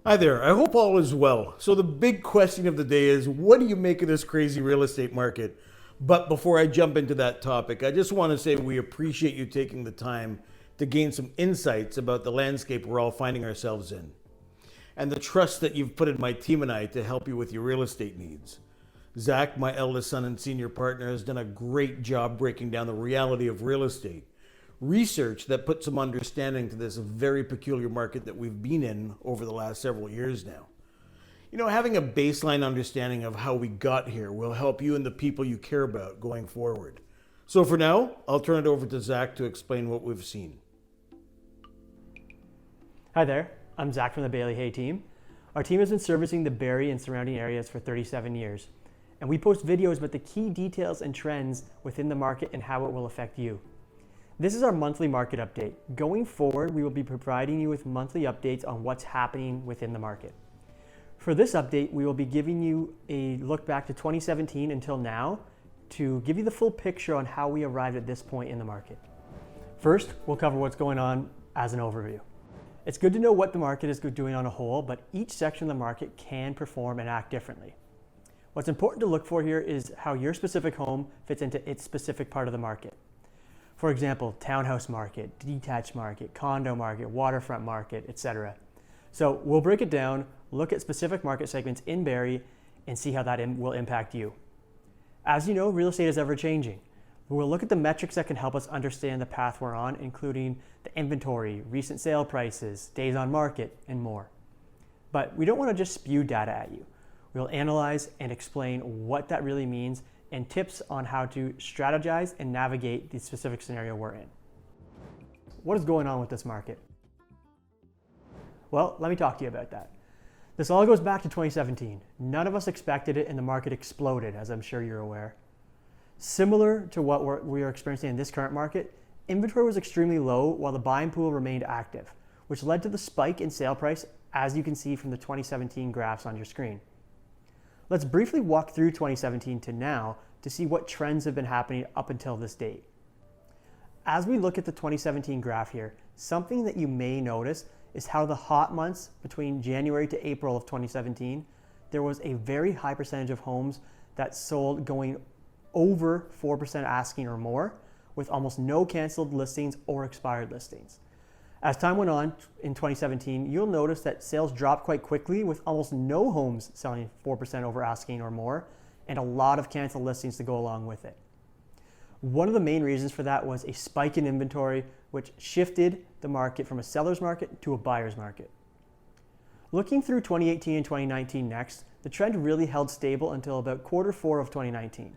Hi there, I hope all is well. So, the big question of the day is, what do you make of this crazy real estate market? But before I jump into that topic, I just want to say we appreciate you taking the time to gain some insights about the landscape we're all finding ourselves in, and the trust that you've put in my team and I to help you with your real estate needs. Zach, my eldest son and senior partner, has done a great job breaking down the reality of real estate. Research that puts some understanding to this very peculiar market that we've been in over the last several years now. You know, having a baseline understanding of how we got here will help you and the people you care about going forward. So for now, I'll turn it over to Zach to explain what we've seen. Hi there, I'm Zach from the Bayley-Hay team. Our team has been servicing the Barrie and surrounding areas for 37 years, and we post videos about the key details and trends within the market and how it will affect you. This is our monthly market update. Going forward, we will be providing you with monthly updates on what's happening within the market. For this update, we will be giving you a look back to 2017 until now to give you the full picture on how we arrived at this point in the market. First, we'll cover what's going on as an overview. It's good to know what the market is doing on a whole, but each section of the market can perform and act differently. What's important to look for here is how your specific home fits into its specific part of the market. For example, townhouse market, detached market, condo market, waterfront market, etc. So we'll break it down, look at specific market segments in Barrie, and see how that will impact you. As you know, real estate is ever changing. We'll look at the metrics that can help us understand the path we're on, including the inventory, recent sale prices, days on market, and more. But we don't want to just spew data at you. We'll analyze and explain what that really means and tips on how to strategize and navigate the specific scenario we're in. What is going on with this market? Well, let me talk to you about that. This all goes back to 2017. None of us expected it and the market exploded, as I'm sure you're aware. Similar to what we are experiencing in this current market, inventory was extremely low while the buying pool remained active, which led to the spike in sale price, as you can see from the 2017 graphs on your screen. Let's briefly walk through 2017 to now to see what trends have been happening up until this date. As we look at the 2017 graph here, something that you may notice is how the hot months between January to April of 2017, there was a very high percentage of homes that sold going over 4% asking or more, with almost no canceled listings or expired listings. As time went on in 2017, you'll notice that sales dropped quite quickly, with almost no homes selling 4% over asking or more, and a lot of canceled listings to go along with it. One of the main reasons for that was a spike in inventory, which shifted the market from a seller's market to a buyer's market. Looking through 2018 and 2019 next, the trend really held stable until about Q4 of 2019.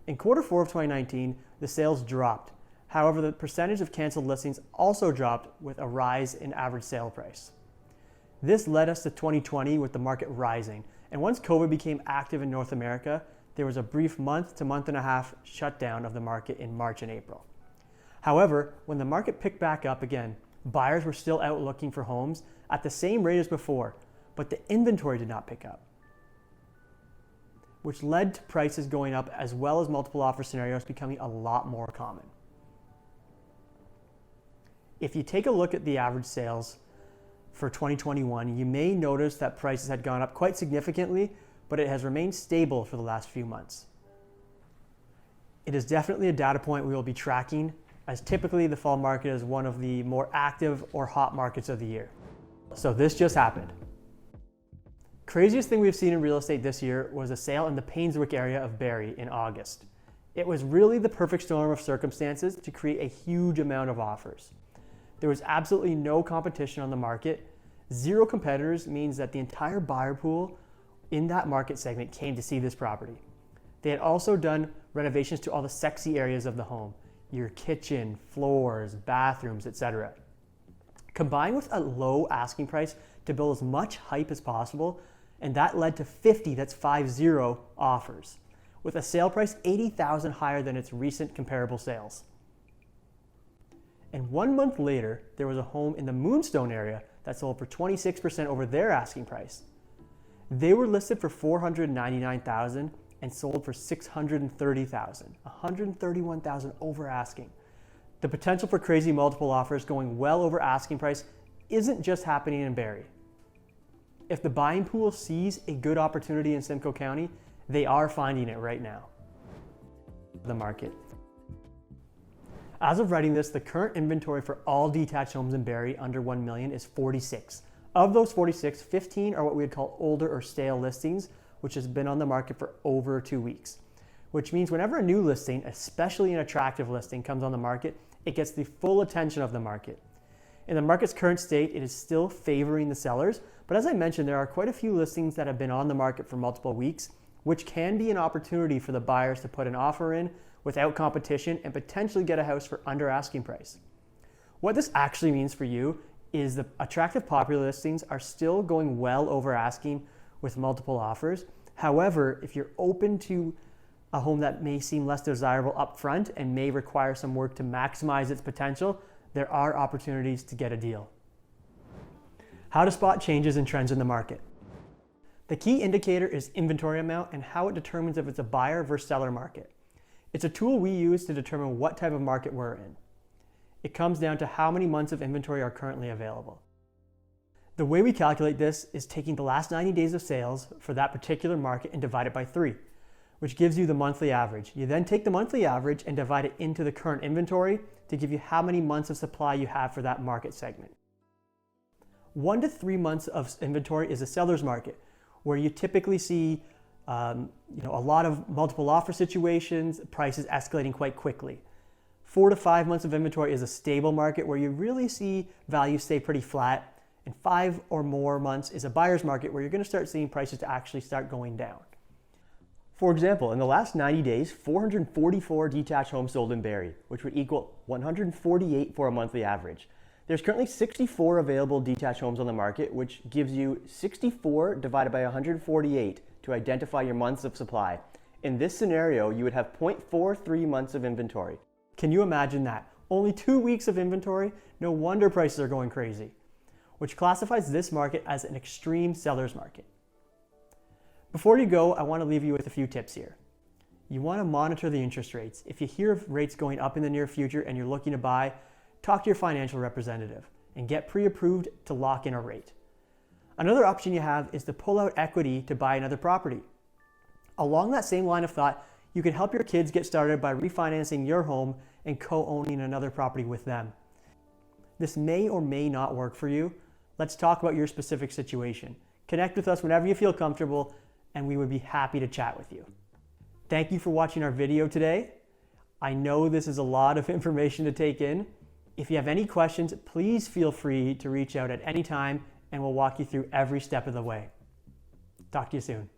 In Q4 of 2019, the sales dropped. However, the percentage of canceled listings also dropped, with a rise in average sale price. This led us to 2020 with the market rising. And once COVID became active in North America, there was a brief month to month and a half shutdown of the market in March and April. However, when the market picked back up again, buyers were still out looking for homes at the same rate as before, but the inventory did not pick up, which led to prices going up, as well as multiple offer scenarios becoming a lot more common. If you take a look at the average sales for 2021, you may notice that prices had gone up quite significantly, but it has remained stable for the last few months. It is definitely a data point we will be tracking, as typically the fall market is one of the more active or hot markets of the year. So this just happened. Craziest thing we've seen in real estate this year was a sale in the Painswick area of Barrie in August. It was really the perfect storm of circumstances to create a huge amount of offers. There was absolutely no competition on the market. Zero competitors means that the entire buyer pool in that market segment came to see this property. They had also done renovations to all the sexy areas of the home, your kitchen, floors, bathrooms, etc. Combined with a low asking price to build as much hype as possible, and that led to 50, that's 50 offers, with a sale price $80,000 higher than its recent comparable sales. And 1 month later, there was a home in the Moonstone area that sold for 26% over their asking price. They were listed for $499,000 and sold for $630,000, $131,000 over asking. The potential for crazy multiple offers going well over asking price isn't just happening in Barrie. If the buying pool sees a good opportunity in Simcoe County, they are finding it right now. The market. As of writing this, the current inventory for all detached homes in Barrie under 1 million is 46. Of those 46, 15 are what we would call older or stale listings, which has been on the market for over 2 weeks. Which means whenever a new listing, especially an attractive listing, comes on the market, it gets the full attention of the market. In the market's current state, it is still favoring the sellers, but as I mentioned, there are quite a few listings that have been on the market for multiple weeks, which can be an opportunity for the buyers to put an offer in without competition and potentially get a house for under asking price. What this actually means for you is the attractive popular listings are still going well over asking with multiple offers. However, if you're open to a home that may seem less desirable up front and may require some work to maximize its potential, there are opportunities to get a deal. How to spot changes and trends in the market. The key indicator is inventory amount and how it determines if it's a buyer versus seller market. It's a tool we use to determine what type of market we're in. It comes down to how many months of inventory are currently available. The way we calculate this is taking the last 90 days of sales for that particular market and divide it by 3, which gives you the monthly average. You then take the monthly average and divide it into the current inventory to give you how many months of supply you have for that market segment. 1 to 3 months of inventory is a seller's market, where you typically see a lot of multiple offer situations, prices escalating quite quickly. 4 to 5 months of inventory is a stable market where you really see values stay pretty flat, and 5 or more months is a buyer's market where you're going to start seeing prices to actually start going down. For example, in the last 90 days, 444 detached homes sold in Barrie, which would equal 148 for a monthly average. There's currently 64 available detached homes on the market, which gives you 64 divided by 148 to identify your months of supply. In this scenario, you would have 0.43 months of inventory. Can you imagine that? Only 2 weeks of inventory? No wonder prices are going crazy, which classifies this market as an extreme seller's market. Before you go, I want to leave you with a few tips here. You want to monitor the interest rates. If you hear of rates going up in the near future and you're looking to buy, talk to your financial representative and get pre-approved to lock in a rate. Another option you have is to pull out equity to buy another property. Along that same line of thought, you can help your kids get started by refinancing your home and co-owning another property with them. This may or may not work for you. Let's talk about your specific situation. Connect with us whenever you feel comfortable, and we would be happy to chat with you. Thank you for watching our video today. I know this is a lot of information to take in. If you have any questions, please feel free to reach out at any time and we'll walk you through every step of the way. Talk to you soon.